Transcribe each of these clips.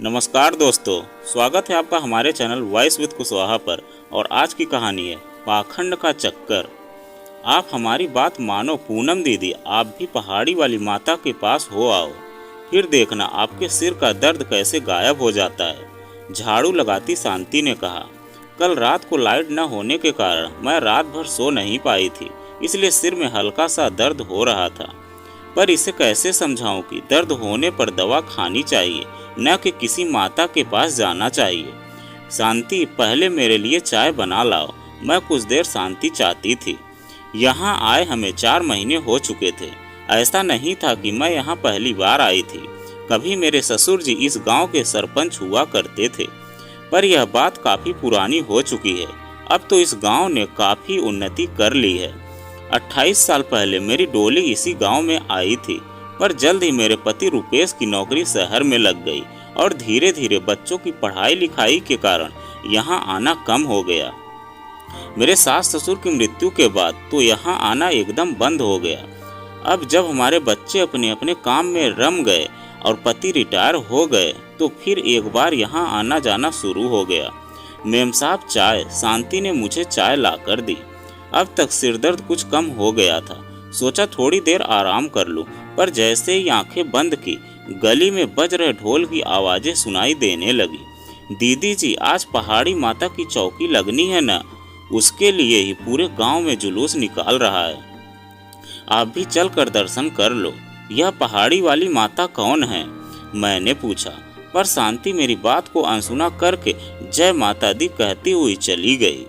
नमस्कार दोस्तों, स्वागत है आपका हमारे चैनल वॉइस विद कुशवाहा पर। और आज की कहानी है पाखंड का चक्कर। आप हमारी बात मानो पूनम दीदी, आप भी पहाड़ी वाली माता के पास हो आओ, फिर देखना आपके सिर का दर्द कैसे गायब हो जाता है। झाड़ू लगाती शांति ने कहा, कल रात को लाइट न होने के कारण मैं रात भर सो नहीं पाई थी, इसलिए सिर में हल्का सा दर्द हो रहा था। पर इसे कैसे समझाऊं कि दर्द होने पर दवा खानी चाहिए, न कि किसी माता के पास जाना चाहिए। शांति, पहले मेरे लिए चाय बना लाओ। मैं कुछ देर शांति चाहती थी। यहाँ आए हमें 4 महीने हो चुके थे। ऐसा नहीं था कि मैं यहाँ पहली बार आई थी। कभी मेरे ससुर जी इस गांव के सरपंच हुआ करते थे, पर यह बात काफ़ी पुरानी हो चुकी है। अब तो इस गांव ने काफ़ी उन्नति कर ली है। 28 साल पहले मेरी डोली इसी गांव में आई थी, पर जल्द ही मेरे पति रुपेश की नौकरी शहर में लग गई और धीरे धीरे बच्चों की पढ़ाई लिखाई के कारण यहाँ आना कम हो गया। मेरे सास ससुर की मृत्यु के बाद तो यहाँ आना एकदम बंद हो गया। अब जब हमारे बच्चे अपने अपने काम में रम गए और पति रिटायर हो गए, तो फिर एक बार यहाँ आना जाना शुरू हो गया। मेम साहब चाय। शांति ने मुझे चाय ला कर दी। अब तक सिरदर्द कुछ कम हो गया था। सोचा थोड़ी देर आराम कर लूं, पर जैसे ही आंखें बंद की, गली में बज रहे ढोल की आवाजें सुनाई देने लगी। दीदी जी, आज पहाड़ी माता की चौकी लगनी है ना, उसके लिए ही पूरे गांव में जुलूस निकाल रहा है। आप भी चल कर दर्शन कर लो। यह पहाड़ी वाली माता कौन है? मैंने पूछा, पर शांति मेरी बात को अनसुना करके जय माता दी कहती हुई चली गई।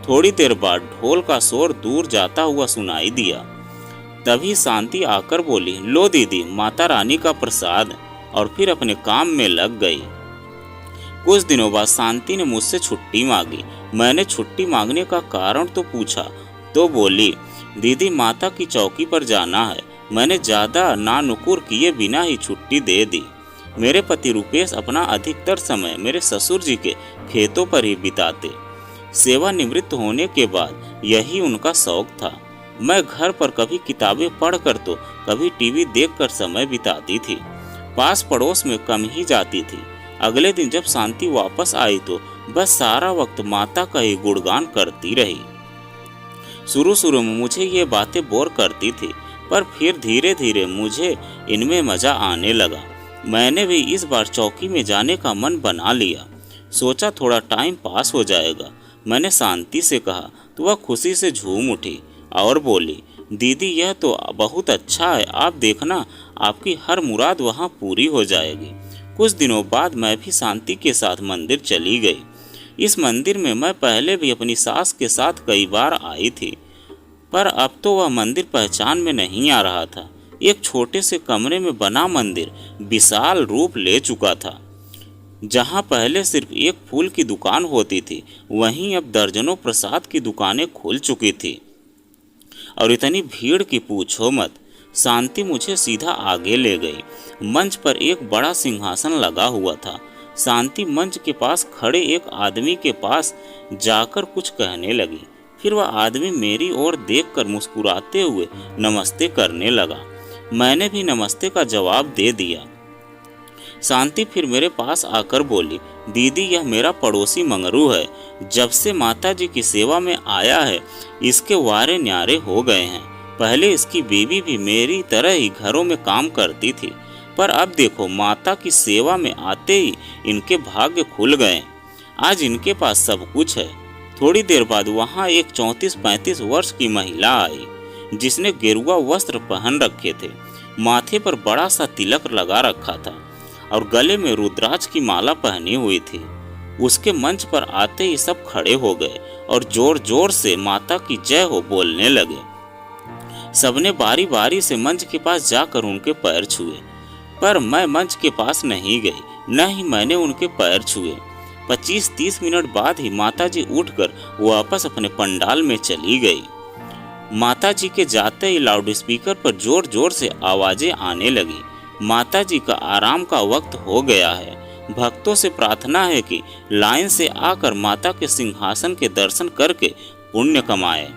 थोड़ी देर बाद ढोल का शोर दूर जाता हुआ सुनाई दिया। तभी शांति आकर बोली, लो दीदी, माता रानी का प्रसाद, और फिर अपने काम में लग गई। कुछ दिनों बाद शांति ने मुझसे छुट्टी मांगी। मैंने छुट्टी मांगने का कारण तो पूछा, तो बोली, दीदी माता की चौकी पर जाना है। मैंने ज़्यादा नानुकुर किए बिना ही छुट्टी दे दी। मेरे पति रुपेश अपना अधिकतर समय मेरे ससुर जी के खेतों पर ही बिताते। सेवानिवृत्त होने के बाद यही उनका शौक था। मैं घर पर कभी किताबें पढ़कर तो कभी टीवी देखकर समय बिताती थी। पास पड़ोस में कम ही जाती थी। अगले दिन जब शांति वापस आई तो बस सारा वक्त माता का ही गुणगान करती रही। शुरू में मुझे ये बातें बोर करती थी, पर फिर धीरे धीरे मुझे इनमें मजा आने लगा। मैंने भी इस बार चौकी में जाने का मन बना लिया। सोचा थोड़ा टाइम पास हो जाएगा। मैंने शांति से कहा, तो वह खुशी से झूम उठी और बोली, दीदी यह तो बहुत अच्छा है, आप देखना आपकी हर मुराद वहाँ पूरी हो जाएगी। कुछ दिनों बाद मैं भी शांति के साथ मंदिर चली गई। इस मंदिर में मैं पहले भी अपनी सास के साथ कई बार आई थी, पर अब तो वह मंदिर पहचान में नहीं आ रहा था। एक छोटे से कमरे में बना मंदिर विशाल रूप ले चुका था। जहाँ पहले सिर्फ एक फूल की दुकान होती थी, वहीं अब दर्जनों प्रसाद की दुकानें खुल चुकी थी। और इतनी भीड़ की पूछो मत। शांति मुझे सीधा आगे ले गई। मंच पर एक बड़ा सिंहासन लगा हुआ था। शांति मंच के पास खड़े एक आदमी के पास जाकर कुछ कहने लगी। फिर वह आदमी मेरी ओर देखकर मुस्कुराते हुए नमस्ते करने लगा। मैंने भी नमस्ते का जवाब दे दिया। शांति फिर मेरे पास आकर बोली, दीदी यह मेरा पड़ोसी मंगरू है। जब से माता जी की सेवा में आया है, इसके वारे न्यारे हो गए हैं। पहले इसकी बीवी भी मेरी तरह ही घरों में काम करती थी, पर अब देखो माता की सेवा में आते ही इनके भाग्य खुल गए। आज इनके पास सब कुछ है। थोड़ी देर बाद वहाँ एक 34-35 वर्ष की महिला आई, जिसने गेरुआ वस्त्र पहन रखे थे, माथे पर बड़ा सा तिलक लगा रखा था और गले में रुद्राक्ष की माला पहनी हुई थी। उसके मंच पर आते ही सब खड़े हो गए और जोर जोर से माता की जय हो बोलने लगे। सबने बारी बारी से मंच के पास जाकर उनके पैर छुए, पर मैं मंच के पास नहीं गई, न ही मैंने उनके पैर छुए। 25-30 मिनट बाद ही माता जी उठकर वापस अपने पंडाल में चली गई। माता जी के जाते ही लाउड स्पीकर पर जोर जोर से आवाजें आने लगी। माता जी का आराम का वक्त हो गया है। भक्तों से प्रार्थना है कि लाइन से आकर माता के सिंहासन के दर्शन करके पुण्य कमाए।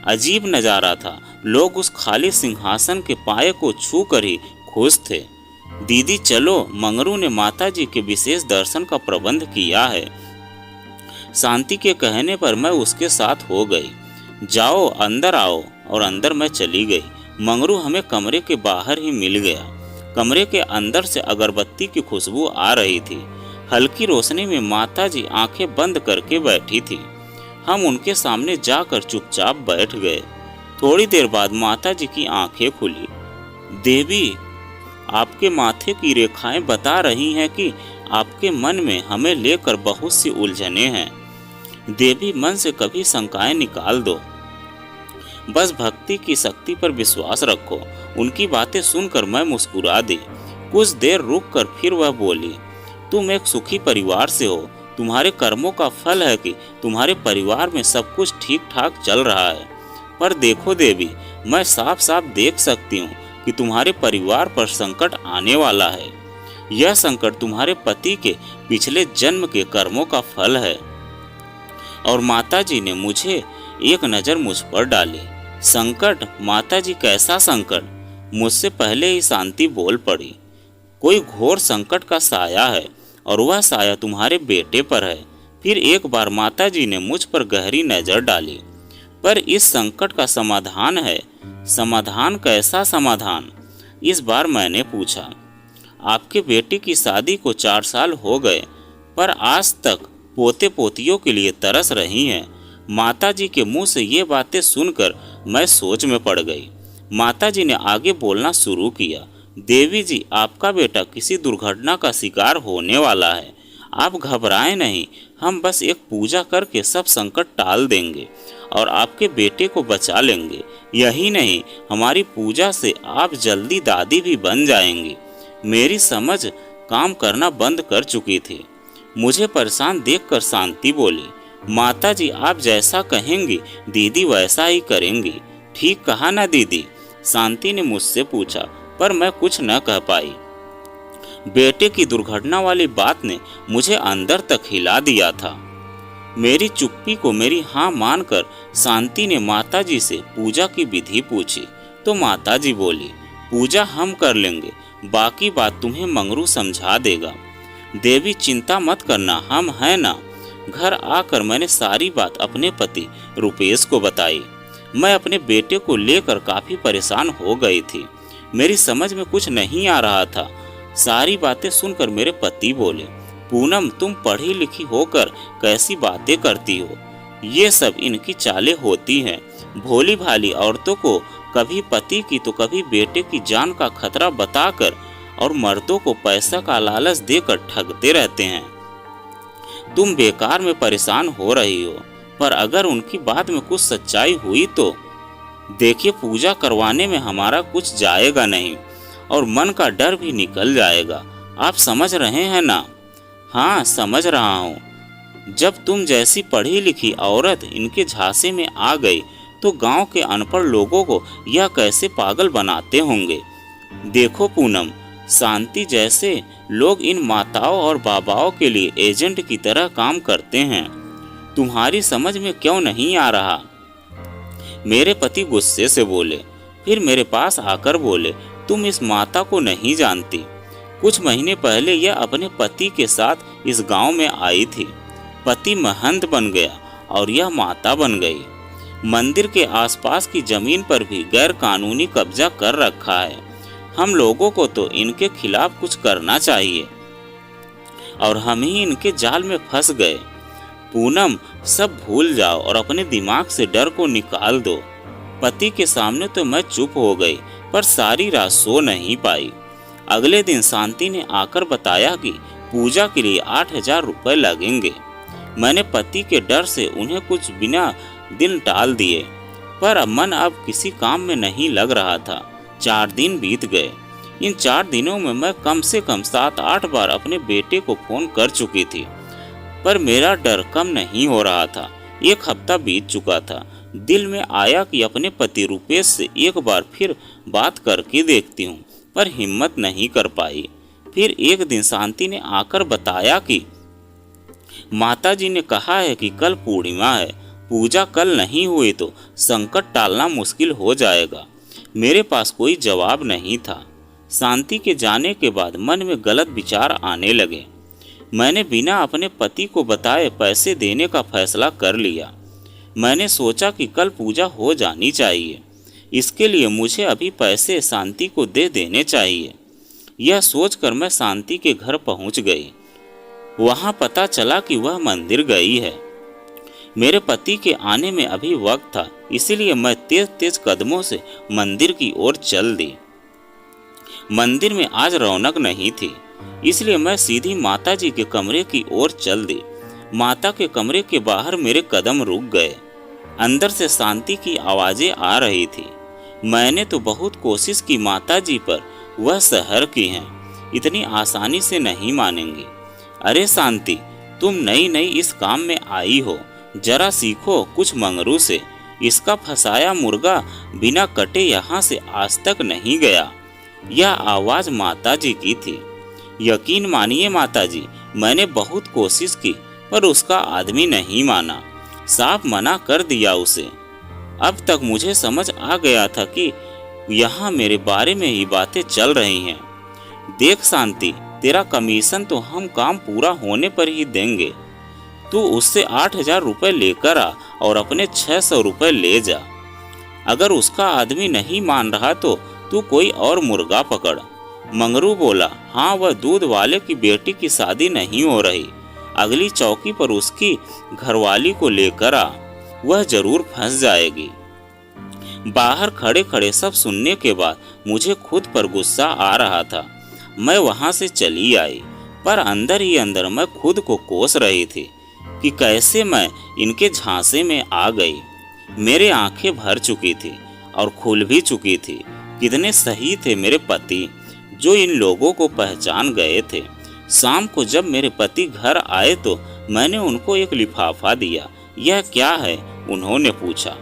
अजीब नज़ारा था। लोग उस खाली सिंहासन के पाए को छू कर ही खुश थे। दीदी चलो, मंगरू ने माताजी के विशेष दर्शन का प्रबंध किया है। शांति के कहने पर मैं उसके साथ हो गई। जाओ अंदर आओ, और अंदर मैं चली गई। मंगरू हमें कमरे के बाहर ही मिल गया। कमरे के अंदर से अगरबत्ती की खुशबू आ रही थी। हल्की रोशनी में माताजी आंखें बंद करके बैठी थी। हम उनके सामने जाकर चुपचाप बैठ गए। थोड़ी देर बाद माताजी की आंखें खुली। देवी, आपके माथे की रेखाएं बता रही हैं कि आपके मन में हमें लेकर बहुत सी उलझनें हैं। देवी, मन से कभी शंकाएं निकाल दो। बस भक्ति की शक्ति पर विश्वास रखो। उनकी बातें सुनकर मैं मुस्कुरा दी। कुछ देर रुककर फिर वह बोली, तुम एक सुखी परिवार से हो। तुम्हारे कर्मों का फल है कि तुम्हारे परिवार में सब कुछ ठीक ठाक चल रहा है। पर देखो देवी, मैं साफ साफ देख सकती हूँ कि तुम्हारे परिवार पर संकट आने वाला है। यह संकट तुम्हारे पति के पिछले जन्म के कर्मों का फल है। और माताजी ने मुझे एक नज़र मुझ पर डाली। संकट? माताजी, कैसा संकट? मुझसे पहले ही शांति बोल पड़ी। कोई घोर संकट का साया है, और वह साया तुम्हारे बेटे पर है। फिर एक बार माताजी ने मुझ पर गहरी नज़र डाली। पर इस संकट का समाधान है। समाधान? कैसा समाधान? इस बार मैंने पूछा। आपके बेटे की शादी को 4 साल हो गए, पर आज तक पोते पोतियों के लिए तरस रही हैं। माताजी के मुंह से ये बातें सुनकर मैं सोच में पड़ गई। माताजी ने आगे बोलना शुरू किया। देवी जी, आपका बेटा किसी दुर्घटना का शिकार होने वाला है। आप घबराएं नहीं। हम बस एक पूजा करके सब संकट टाल देंगे और आपके बेटे को बचा लेंगे। यही नहीं, हमारी पूजा से आप जल्दी दादी भी बन जाएंगी। मेरी समझ काम करना बंद कर चुकी थी। मुझे परेशान देखकर शांति बोली, माताजी, आप जैसा कहेंगी दीदी वैसा ही करेंगी। ठीक कहा ना दीदी? शांति ने मुझसे पूछा, पर मैं कुछ न कह पाई। बेटे की दुर्घटना वाली बात ने मुझे अंदर तक हिला दिया था। मेरी चुप्पी को मेरी हाँ मानकर शांति ने माताजी से पूजा की विधि पूछी। तो माताजी बोली, पूजा हम कर लेंगे, बाकी बात तुम्हें मंगरू समझा देगा। देवी, चिंता मत करना, हम हैं ना। घर आकर मैंने सारी बात अपने पति रुपेश को बताई। मैं अपने बेटे को लेकर काफ़ी परेशान हो गई थी। मेरी समझ में कुछ नहीं आ रहा था। सारी बातें सुनकर मेरे पति बोले, पूनम, तुम पढ़ी लिखी होकर कैसी बातें करती हो? ये सब इनकी चालें होती हैं। भोली भाली औरतों को कभी पति की तो कभी बेटे की जान का खतरा बताकर और मर्दों को पैसा का लालच देकर ठगते रहते हैं। तुम बेकार में परेशान हो रही हो, पर अगर उनकी बात में कुछ सच्चाई हुई तो देखिए, पूजा करवाने में हमारा कुछ जाएगा नहीं और मन का डर भी निकल जाएगा। आप समझ रहे हैं ना? हाँ, समझ रहा हूँ। जब तुम जैसी पढ़ी लिखी औरत इनके झांसे में आ गई तो गांव के अनपढ़ लोगों को यह कैसे पागल बनाते होंगे। देखो पूनम, शांति जैसे लोग इन माताओं और बाबाओं के लिए एजेंट की तरह काम करते हैं। तुम्हारी समझ में क्यों नहीं आ रहा? मेरे पति गुस्से से बोले। फिर मेरे पास आकर बोले, तुम इस माता को नहीं जानती। कुछ महीने पहले यह अपने पति के साथ इस गांव में आई थी। पति महंत बन गया और यह माता बन गई। मंदिर के आसपास की जमीन पर भी गैर कानूनी कब्जा कर रखा है। हम लोगों को तो इनके खिलाफ कुछ करना चाहिए और हम ही इनके जाल में फंस गए। पूनम, सब भूल जाओ और अपने दिमाग से डर को निकाल दो। पति के सामने तो मैं चुप हो गई, पर सारी रात सो नहीं पाई। अगले दिन शांति ने आकर बताया कि पूजा के लिए 8,000 रुपये लगेंगे। मैंने पति के डर से उन्हें कुछ बिना दिन टाल दिए, पर मन अब किसी काम में नहीं लग रहा था। 4 दिन बीत गए। इन 4 दिनों में मैं कम से कम 7-8 बार अपने बेटे को फोन कर चुकी थी, पर मेरा डर कम नहीं हो रहा था। 1 हफ्ता बीत चुका था। दिल में आया कि अपने पति रुपेश से एक बार फिर बात करके देखती हूँ, पर हिम्मत नहीं कर पाई। फिर एक दिन शांति ने आकर बताया कि माताजी ने कहा है कि कल पूर्णिमा है, पूजा कल नहीं हुई तो संकट टालना मुश्किल हो जाएगा। मेरे पास कोई जवाब नहीं था। शांति के जाने के बाद मन में गलत विचार आने लगे। मैंने बिना अपने पति को बताए पैसे देने का फैसला कर लिया। मैंने सोचा कि कल पूजा हो जानी चाहिए, इसके लिए मुझे अभी पैसे शांति को दे देने चाहिए। यह सोचकर मैं शांति के घर पहुंच गई। वहां पता चला कि वह मंदिर गई है। मेरे पति के आने में अभी वक्त था, इसीलिए मैं तेज तेज कदमों से मंदिर की ओर चल दी। मंदिर में आज रौनक नहीं थी, इसलिए मैं सीधी माता जी के कमरे की ओर चल दी। माता के कमरे के बाहर मेरे कदम रुक गए। अंदर से शांति की आवाजें आ रही थी। मैंने तो बहुत कोशिश की माता जी, पर वह सहर की हैं, इतनी आसानी से नहीं मानेंगी। अरे शांति, तुम नई नई इस काम में आई हो, जरा सीखो कुछ मंगरू से। इसका फंसाया मुर्गा बिना कटे यहाँ से आज तक नहीं गया। यह आवाज माताजी की थी। यकीन मानिए माताजी, मैंने बहुत कोशिश की, पर उसका आदमी नहीं माना, साफ मना कर दिया उसे। अब तक मुझे समझ आ गया था कि यहाँ मेरे बारे में ही बातें चल रही हैं। देख शांति, तेरा कमीशन तो हम काम पूरा होने पर ही देंगे। तू उससे 8,000 रुपये लेकर आ और अपने 600 रुपये ले जा। अगर उसका आदमी नहीं मान रहा तो तू कोई और मुर्गा पकड़। मंगरू बोला, हाँ, वह दूध वाले की बेटी की शादी नहीं हो रही, अगली चौकी पर उसकी घरवाली को लेकर आ, वह जरूर फंस जाएगी। बाहर खड़े खड़े सब सुनने के बाद मुझे खुद पर गुस्सा आ रहा था। मैं वहां से चली आई, पर अंदर ही अंदर मैं खुद को कोस रही थी कि कैसे मैं इनके झांसे में आ गई। मेरे आंखें भर चुकी थी और खुल भी चुकी थी। कितने सही थे मेरे पति, जो इन लोगों को पहचान गए थे। शाम को जब मेरे पति घर आए तो मैंने उनको एक लिफाफा दिया। यह क्या है? उन्होंने पूछा।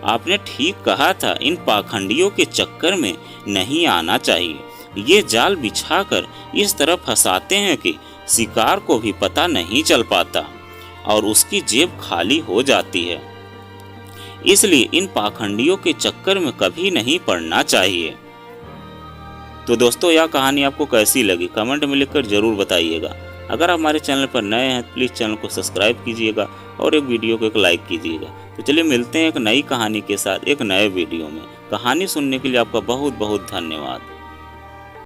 आपने ठीक कहा था, इन पाखंडियों के चक्कर में नहीं आना चाहिए। ये जाल बिछाकर इस तरह फंसाते हैं कि शिकार को भी पता नहीं चल पाता और उसकी जेब खाली हो जाती है। इसलिए इन पाखंडियों के चक्कर में कभी नहीं पड़ना चाहिए। तो दोस्तों, यह कहानी आपको कैसी लगी कमेंट में लिखकर जरूर बताइएगा। अगर आप हमारे चैनल पर नए हैं तो प्लीज़ चैनल को सब्सक्राइब कीजिएगा और एक वीडियो को एक लाइक कीजिएगा। तो चलिए मिलते हैं एक नई कहानी के साथ एक नए वीडियो में। कहानी सुनने के लिए आपका बहुत बहुत धन्यवाद।